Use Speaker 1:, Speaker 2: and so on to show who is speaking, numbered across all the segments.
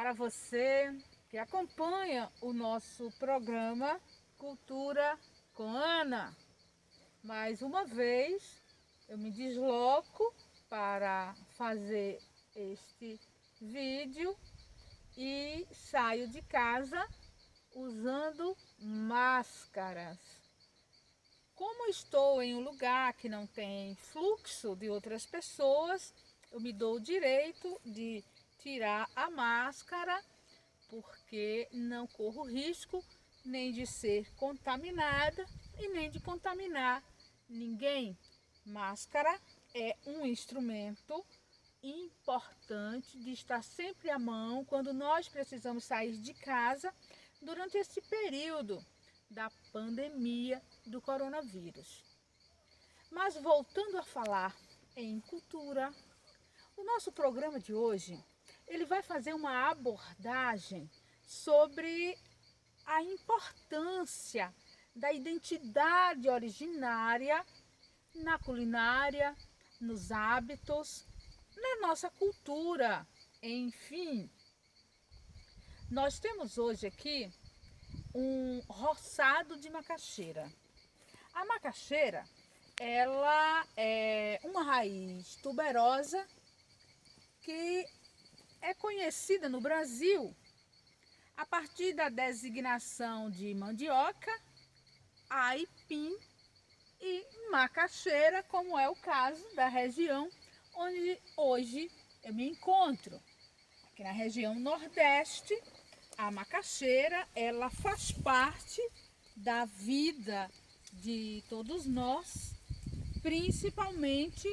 Speaker 1: para você que acompanha o nosso programa Cultura com Ana. Mais uma vez eu me desloco para fazer este vídeo e saio de casa usando máscaras. Como estou em um lugar que não tem fluxo de outras pessoas, eu me dou o direito de tirar a máscara, porque não corro risco nem de ser contaminada e nem de contaminar ninguém. Máscara é um instrumento importante de estar sempre à mão quando nós precisamos sair de casa durante esse período da pandemia do coronavírus. Mas voltando a falar em cultura, o nosso programa de hoje, ele vai fazer uma abordagem sobre a importância da identidade originária na culinária, nos hábitos, na nossa cultura, enfim. Nós temos hoje aqui um roçado de macaxeira. A macaxeira, ela é uma raiz tuberosa que é conhecida no Brasil a partir da designação de mandioca, aipim e macaxeira, como é o caso da região onde hoje eu me encontro. Aqui na região Nordeste, a macaxeira, ela faz parte da vida de todos nós, principalmente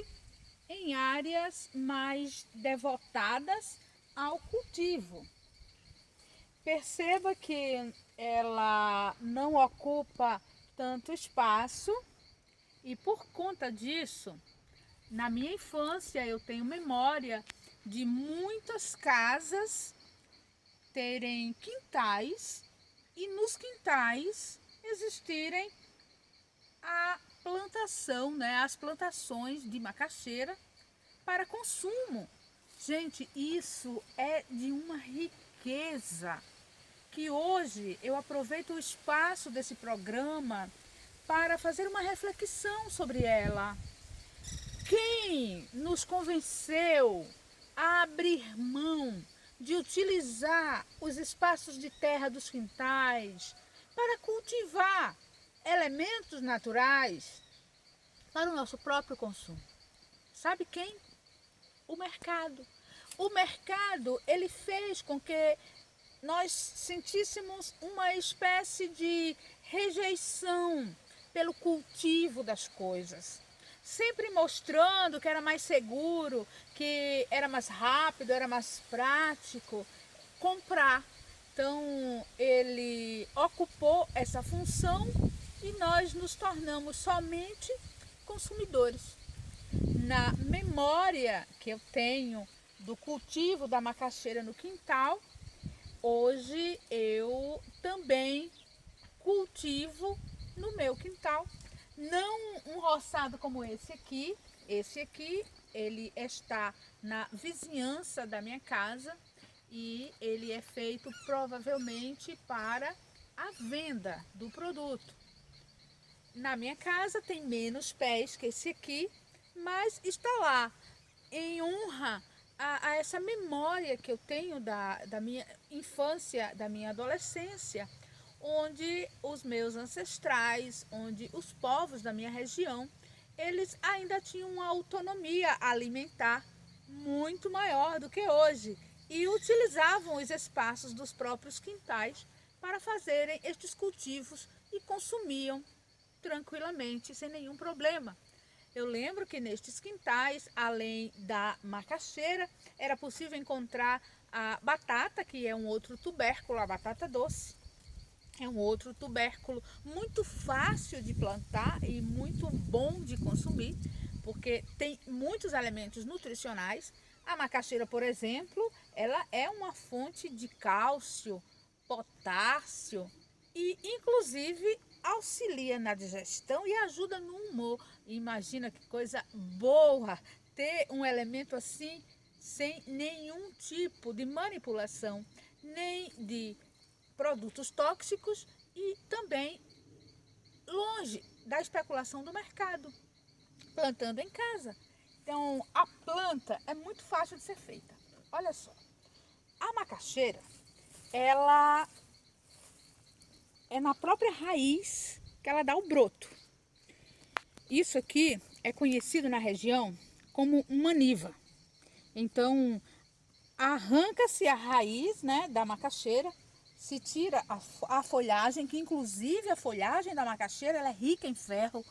Speaker 1: em áreas mais devotadas ao cultivo. Perceba que ela não ocupa tanto espaço e por conta disso, na minha infância eu tenho memória de muitas casas terem quintais e nos quintais existirem a plantação, as plantações de macaxeira para consumo. Gente, isso é de uma riqueza que hoje eu aproveito o espaço desse programa para fazer uma reflexão sobre ela. Quem nos convenceu a abrir mão de utilizar os espaços de terra dos quintais para cultivar elementos naturais para o nosso próprio consumo? Sabe quem? O mercado. O mercado, ele fez com que nós sentíssemos uma espécie de rejeição pelo cultivo das coisas, sempre mostrando que era mais seguro, que era mais rápido, era mais prático comprar. Então ele ocupou essa função e nós nos tornamos somente consumidores. Na memória que eu tenho do cultivo da macaxeira no quintal, hoje eu também cultivo no meu quintal, não um roçado como esse aqui. Esse aqui, ele está na vizinhança da minha casa e ele é feito provavelmente para a venda do produto. Na minha casa tem menos pés que esse aqui, mas está lá em honra a essa memória que eu tenho da minha infância, da minha adolescência, onde os meus ancestrais, onde os povos da minha região, eles ainda tinham uma autonomia alimentar muito maior do que hoje e utilizavam os espaços dos próprios quintais para fazerem estes cultivos e consumiam tranquilamente, sem nenhum problema. Eu lembro que nestes quintais, além da macaxeira, era possível encontrar a batata, que é um outro tubérculo, a batata doce. É um outro tubérculo muito fácil de plantar e muito bom de consumir, porque tem muitos elementos nutricionais. A macaxeira, por exemplo, ela é uma fonte de cálcio, potássio e, inclusive, auxilia na digestão e ajuda no humor. Imagina que coisa boa ter um elemento assim sem nenhum tipo de manipulação. nem de produtos tóxicos e também longe da especulação do mercado, plantando em casa. Então, a planta é muito fácil de ser feita. Olha só, a macaxeira, ela é na própria raiz que ela dá o broto. Isso aqui é conhecido na região como maniva. Então, arranca-se a raiz, né, da macaxeira, se tira a folhagem, que inclusive a folhagem da macaxeira ela é rica em ferro.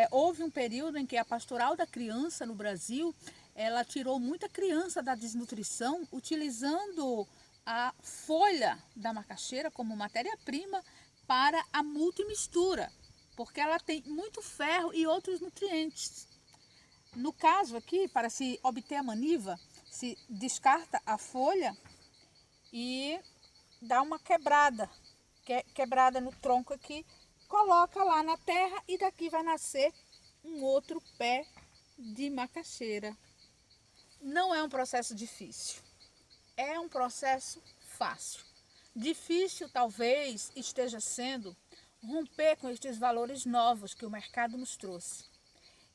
Speaker 1: Houve um período em que a Pastoral da Criança no Brasil, ela tirou muita criança da desnutrição utilizando a folha da macaxeira como matéria-prima para a multimistura, porque ela tem muito ferro e outros nutrientes. No caso aqui, para se obter a maniva, se descarta a folha e dá uma quebrada no tronco aqui, coloca lá na terra e daqui vai nascer um outro pé de macaxeira. Não é um processo difícil, é um processo fácil. Difícil talvez esteja sendo romper com estes valores novos que o mercado nos trouxe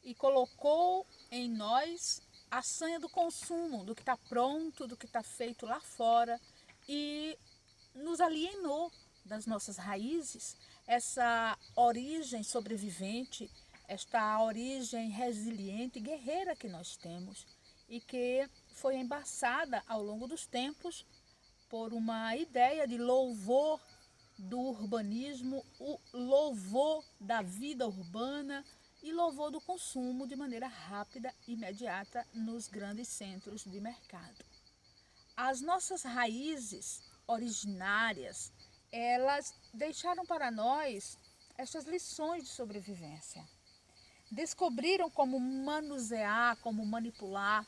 Speaker 1: e colocou em nós a sanha do consumo, do que está pronto, do que está feito lá fora, e nos alienou das nossas raízes, essa origem sobrevivente, esta origem resiliente, guerreira que nós temos e que foi embaçada ao longo dos tempos por uma ideia de louvor do urbanismo, o louvor da vida urbana e louvor do consumo de maneira rápida e imediata nos grandes centros de mercado. As nossas raízes originárias, elas deixaram para nós essas lições de sobrevivência. Descobriram como manusear, como manipular.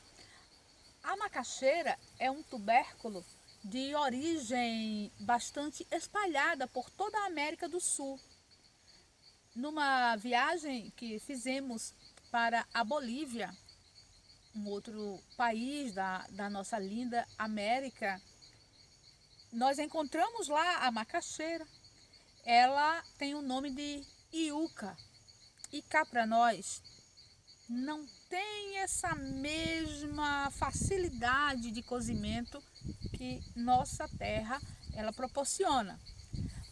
Speaker 1: A macaxeira é um tubérculo de origem bastante espalhada por toda a América do Sul. Numa viagem que fizemos para a Bolívia, um outro país da nossa linda América, nós encontramos lá a macaxeira. Ela tem o nome de iuca. E cá para nós não tem essa mesma facilidade de cozimento que nossa terra ela proporciona.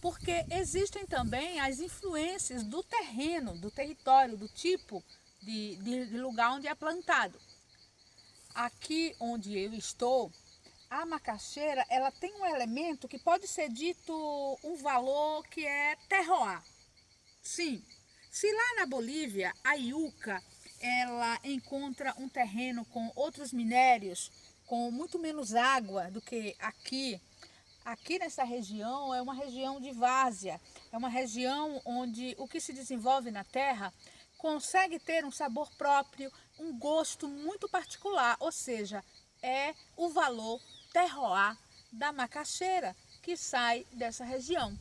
Speaker 1: Porque existem também as influências do terreno, do território, do tipo de lugar onde é plantado. Aqui onde eu estou, a macaxeira ela tem um elemento que pode ser dito um valor que é terroir. Sim, se lá na Bolívia a iuca ela encontra um terreno com outros minérios, com muito menos água do que aqui. Aqui nessa região é uma região de várzea, é uma região onde o que se desenvolve na terra consegue ter um sabor próprio, um gosto muito particular, ou seja, é o valor terroir da macaxeira que sai dessa região.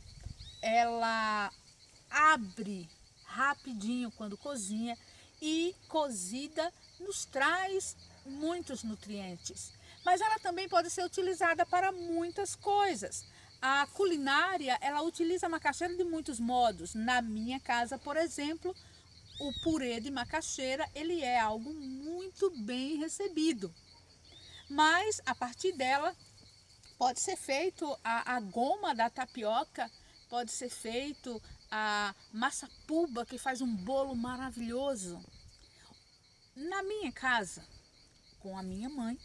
Speaker 1: Ela abre rapidinho quando cozinha e cozida nos traz muitos nutrientes. Mas ela também pode ser utilizada para muitas coisas. A culinária, ela utiliza a macaxeira de muitos modos. Na minha casa, por exemplo, o purê de macaxeira, ele é algo muito bem recebido. Mas, a partir dela, pode ser feito a goma da tapioca, pode ser feito a massa puba, que faz um bolo maravilhoso. Na minha casa, com a minha mãe,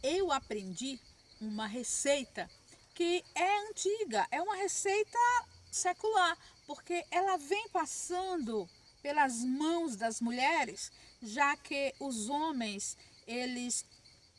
Speaker 1: eu aprendi uma receita que é antiga, é uma receita secular, porque ela vem passando pelas mãos das mulheres, já que os homens, eles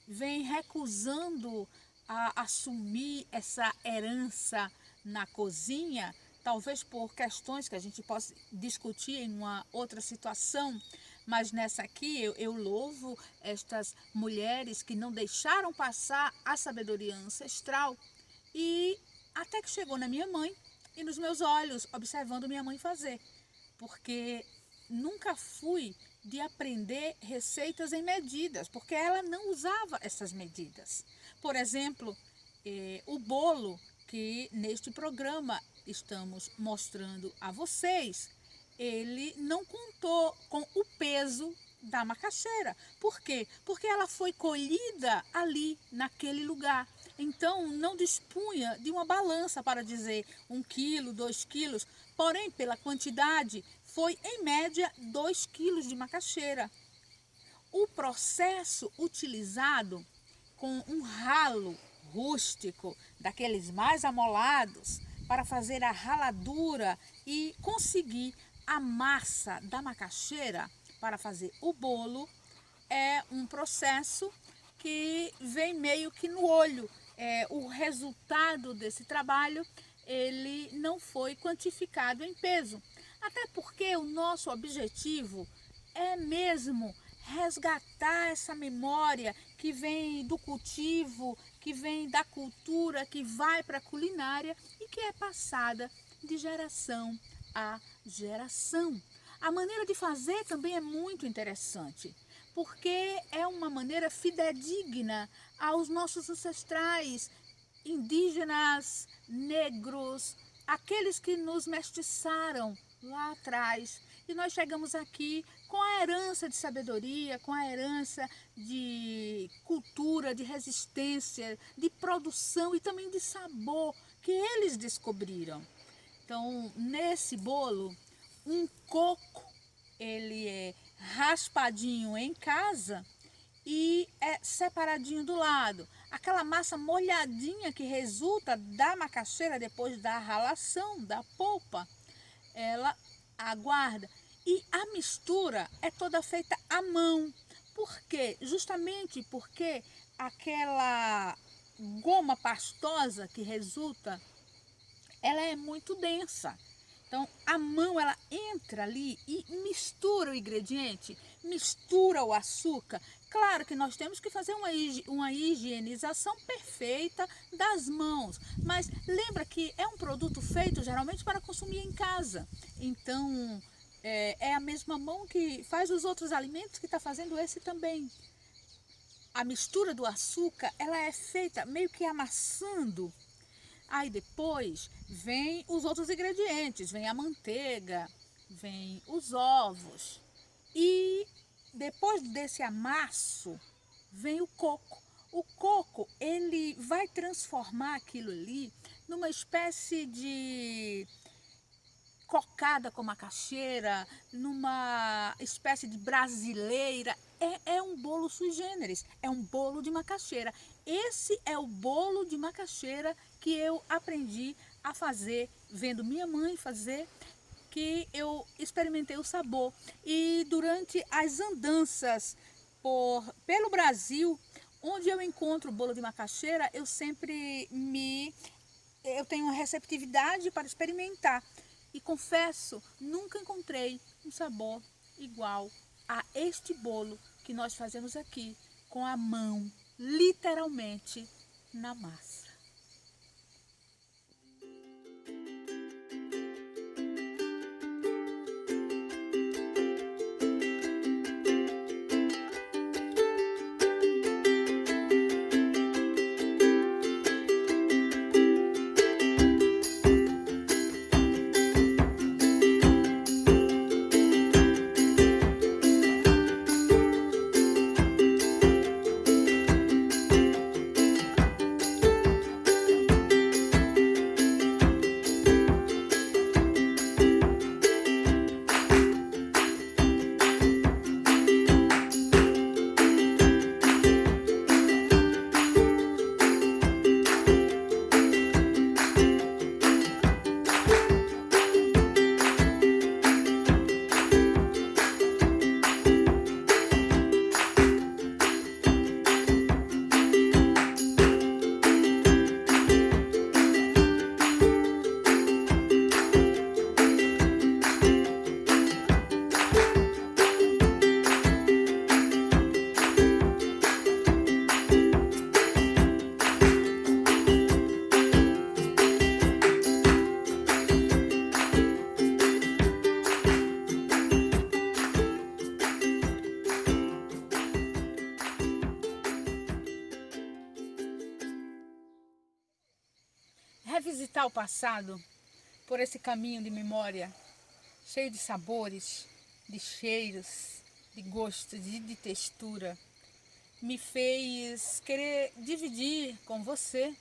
Speaker 1: vêm recusando a assumir essa herança na cozinha, talvez por questões que a gente possa discutir em uma outra situação, mas nessa aqui eu louvo estas mulheres que não deixaram passar a sabedoria ancestral e até que chegou na minha mãe e nos meus olhos, observando minha mãe fazer, porque nunca fui de aprender receitas em medidas, porque ela não usava essas medidas. Por exemplo, o bolo que neste programa estamos mostrando a vocês, ele não contou com o peso da macaxeira. Por quê? Porque ela foi colhida ali, naquele lugar. Então, não dispunha de uma balança para dizer 1 quilo, 2 quilos. Porém, pela quantidade, foi em média 2 quilos de macaxeira. O processo utilizado com um ralo rústico, daqueles mais amolados, para fazer a raladura e conseguir a massa da macaxeira para fazer o bolo, é um processo que vem meio que no olho. O resultado desse trabalho, ele não foi quantificado em peso. Até porque o nosso objetivo é mesmo resgatar essa memória que vem do cultivo, que vem da cultura, que vai para a culinária e que é passada de geração a geração. A maneira de fazer também é muito interessante, porque é uma maneira fidedigna aos nossos ancestrais, indígenas, negros, aqueles que nos mestiçaram lá atrás. E nós chegamos aqui com a herança de sabedoria, com a herança de cultura, de resistência, de produção e também de sabor que eles descobriram. Então, nesse bolo, um coco, ele é raspadinho em casa e é separadinho do lado. Aquela massa molhadinha que resulta da macaxeira depois da ralação, da polpa, ela aguarda. E a mistura é toda feita à mão. Por quê? Justamente porque aquela goma pastosa que resulta, ela é muito densa. Então, a mão, ela entra ali e mistura o ingrediente, mistura o açúcar. Claro que nós temos que fazer uma higienização perfeita das mãos, mas lembra que é um produto feito geralmente para consumir em casa. Então, é a mesma mão que faz os outros alimentos que está fazendo esse também. A mistura do açúcar, ela é feita meio que amassando. Aí depois vem os outros ingredientes, vem a manteiga, vem os ovos. E depois desse amasso, vem o coco. O coco, ele vai transformar aquilo ali numa espécie de cocada com macaxeira, numa espécie de brasileira. É um bolo sui generis, é um bolo de macaxeira. Esse é o bolo de macaxeira que eu aprendi a fazer, vendo minha mãe fazer, que eu experimentei o sabor. E durante as andanças pelo Brasil, onde eu encontro o bolo de macaxeira, eu tenho uma receptividade para experimentar. E confesso, nunca encontrei um sabor igual a este bolo que nós fazemos aqui com a mão, literalmente, na massa. revisitar o passado por esse caminho de memória, cheio de sabores, de cheiros, de gostos e de textura, me fez querer dividir com você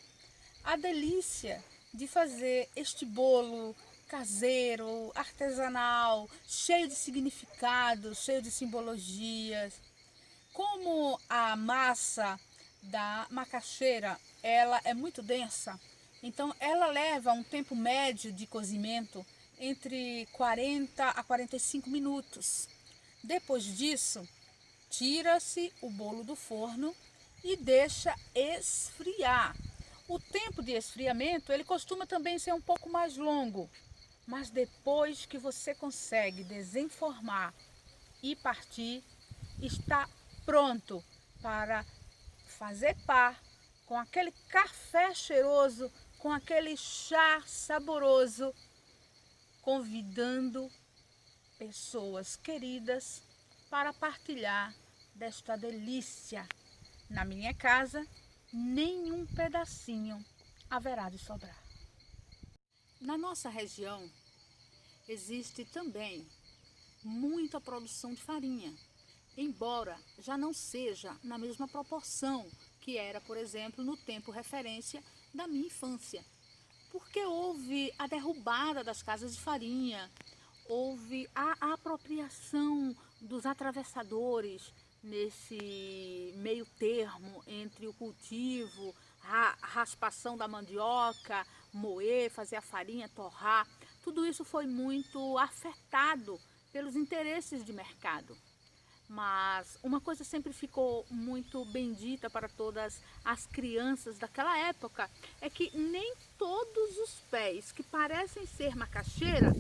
Speaker 1: a delícia de fazer este bolo caseiro, artesanal, cheio de significados, cheio de simbologias. Como a massa da macaxeira, ela é muito densa, então ela leva um tempo médio de cozimento entre 40 a 45 minutos. Depois disso, tira-se o bolo do forno e deixa esfriar. O tempo de esfriamento, ele costuma também ser um pouco mais longo, mas depois que você consegue desenformar e partir, está pronto para fazer par com aquele café cheiroso, com aquele chá saboroso, convidando pessoas queridas para partilhar desta delícia. Na minha casa, nenhum pedacinho haverá de sobrar. Na nossa região, existe também muita produção de farinha, embora já não seja na mesma proporção que era, por exemplo, no tempo referência da minha infância. Porque houve a derrubada das casas de farinha, houve a apropriação dos atravessadores nesse meio termo entre o cultivo, a raspação da mandioca, moer, fazer a farinha, torrar. Tudo isso foi muito afetado pelos interesses de mercado. Mas uma coisa sempre ficou muito bendita para todas as crianças daquela época, é que nem todos os pés que parecem ser macaxeira,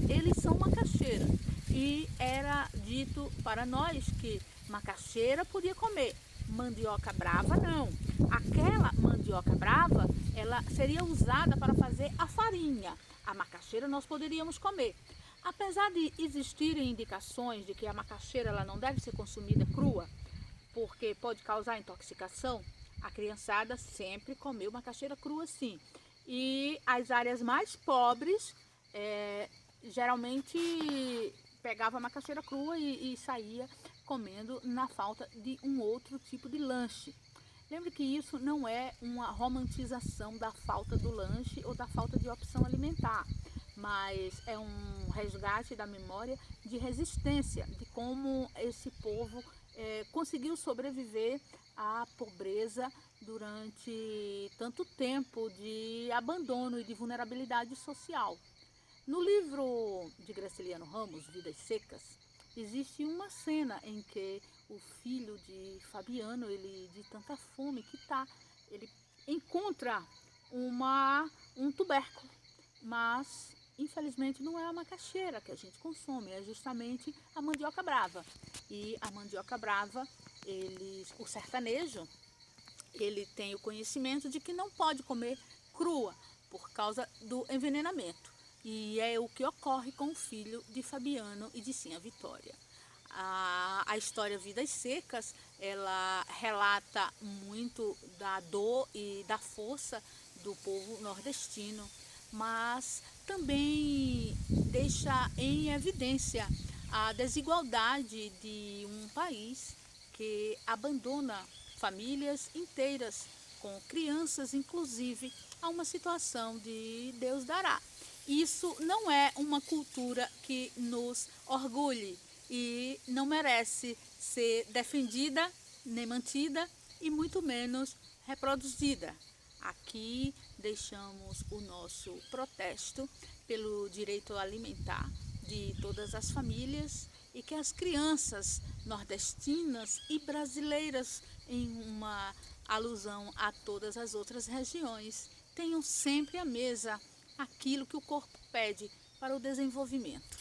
Speaker 1: eles são macaxeira. E era dito para nós que macaxeira podia comer, mandioca brava não. Aquela mandioca brava, ela seria usada para fazer a farinha. A macaxeira nós poderíamos comer. Apesar de existirem indicações de que a macaxeira ela não deve ser consumida crua, porque pode causar intoxicação, a criançada sempre comeu macaxeira crua sim. E as áreas mais pobres, geralmente pegava a macaxeira crua e saía comendo na falta de um outro tipo de lanche. Lembre que isso não é uma romantização da falta do lanche ou da falta de opção alimentar, mas é um resgate da memória de resistência, de como esse povo conseguiu sobreviver à pobreza durante tanto tempo de abandono e de vulnerabilidade social. No livro de Graciliano Ramos, Vidas Secas, existe uma cena em que o filho de Fabiano, ele de tanta fome que ele encontra um tubérculo, mas infelizmente não é a macaxeira que a gente consome, é justamente a mandioca brava. E a mandioca brava, o sertanejo, ele tem o conhecimento de que não pode comer crua por causa do envenenamento. E é o que ocorre com o filho de Fabiano e de Sinha Vitória. A história Vidas Secas, ela relata muito da dor e da força do povo nordestino, mas também deixa em evidência a desigualdade de um país que abandona famílias inteiras, com crianças inclusive, a uma situação de Deus dará. Isso não é uma cultura que nos orgulhe e não merece ser defendida, nem mantida e muito menos reproduzida. Aqui deixamos o nosso protesto pelo direito alimentar de todas as famílias e que as crianças nordestinas e brasileiras, em uma alusão a todas as outras regiões, tenham sempre à mesa aquilo que o corpo pede para o desenvolvimento.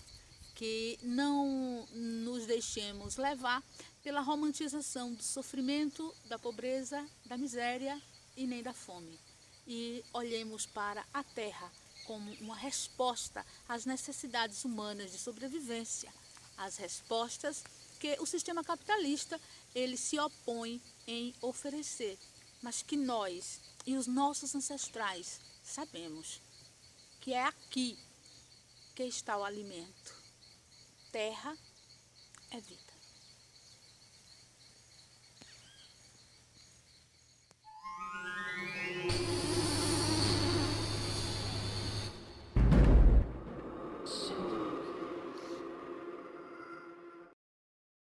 Speaker 1: Que não nos deixemos levar pela romantização do sofrimento, da pobreza, da miséria e nem da fome. E olhemos para a terra como uma resposta às necessidades humanas de sobrevivência, às respostas que o sistema capitalista ele se opõe em oferecer, mas que nós e os nossos ancestrais sabemos que é aqui que está o alimento. Terra é vida.